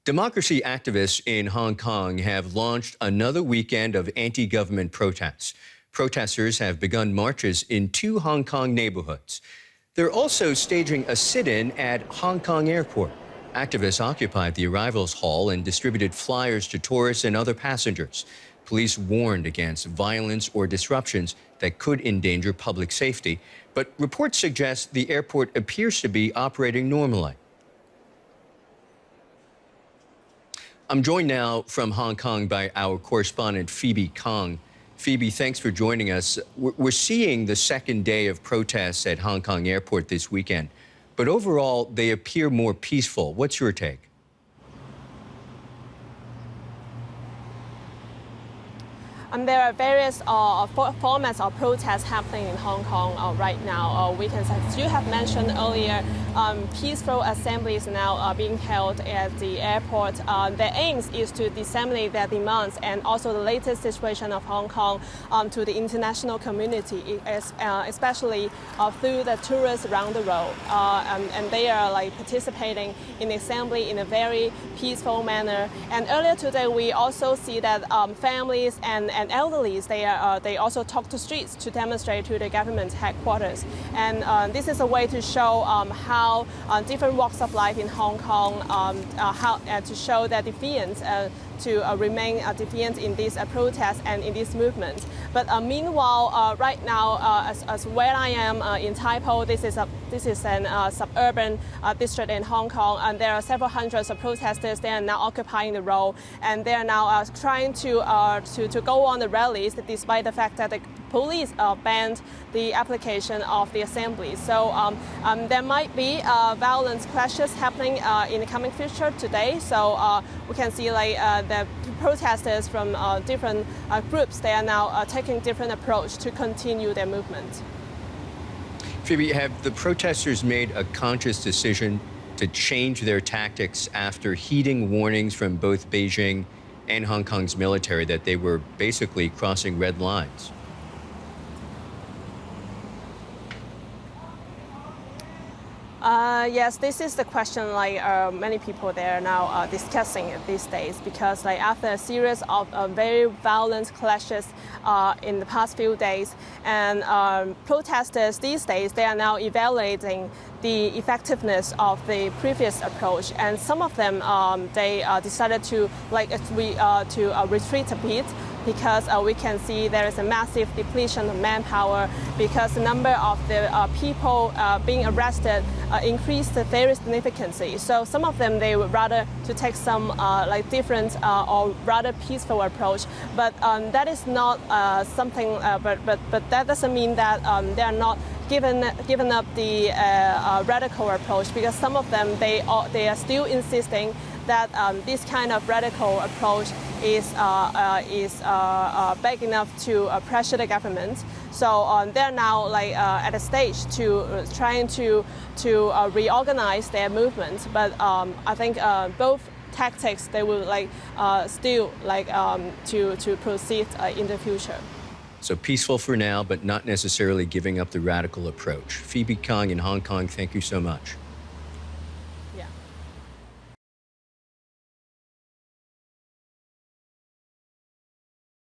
Democracy activists in Hong Kong have launched another weekend of anti-government protests. Protesters have begun marches in two Hong Kong neighborhoods. They're also staging a sit-in at Hong Kong Airport. Activists occupied the arrivals hall and distributed flyers to tourists and other passengers. Police warned against violence or disruptions that could endanger public safety, but reports suggest the airport appears to be operating normally. I'm joined now from Hong Kong by our correspondent, Phoebe Kong. Phoebe, thanks for joining us. We're seeing the second day of protests at Hong Kong Airport this weekend, but overall, they appear more peaceful. What's your take? There are various formats of protests happening in Hong Kong right now. Weekends, as you have mentioned earlier, peaceful assemblies now being held at the airport. Their aims is to disseminate their demands and also the latest situation of Hong Kong to the international community, especially through the tourists around the world. And they are participating in the assembly in a very peaceful manner. And earlier today, we also see that families and elderlies, they also talk to streets to demonstrate to the government headquarters. And this is a way to show how different walks of life in Hong Kong, to show their defiance, to remain defiant in this protest and in this movement. But meanwhile, right now, as where I am in Tai Po, this is an suburban district in Hong Kong, and there are several hundreds of protesters. They are now occupying the road, and they are now trying to go on the rallies, despite the fact that the police banned the application of the assembly. So there might be violent clashes happening in the coming future today. So we can see the protesters from different groups, they are now taking different approach to continue their movement. Phoebe, have the protesters made a conscious decision to change their tactics after heeding warnings from both Beijing and Hong Kong's military that they were basically crossing red lines? Yes, this is the question many people there are now discussing these days, because after a series of very violent clashes in the past few days, and protesters these days, they are now evaluating the effectiveness of the previous approach, and some of them they decided to retreat a bit, because we can see there is a massive depletion of manpower, because the number of the people being arrested increased very significantly. So some of them, they would rather to take some different or rather peaceful approach. But that is not something. But that doesn't mean that they are not given up the radical approach, because some of them they are still insisting that this kind of radical approach is big enough to pressure the government. So they're now at a stage to trying to reorganize their movement. But I think both tactics, they will still to proceed in the future. So peaceful for now, but not necessarily giving up the radical approach. Phoebe Kong in Hong Kong, thank you so much.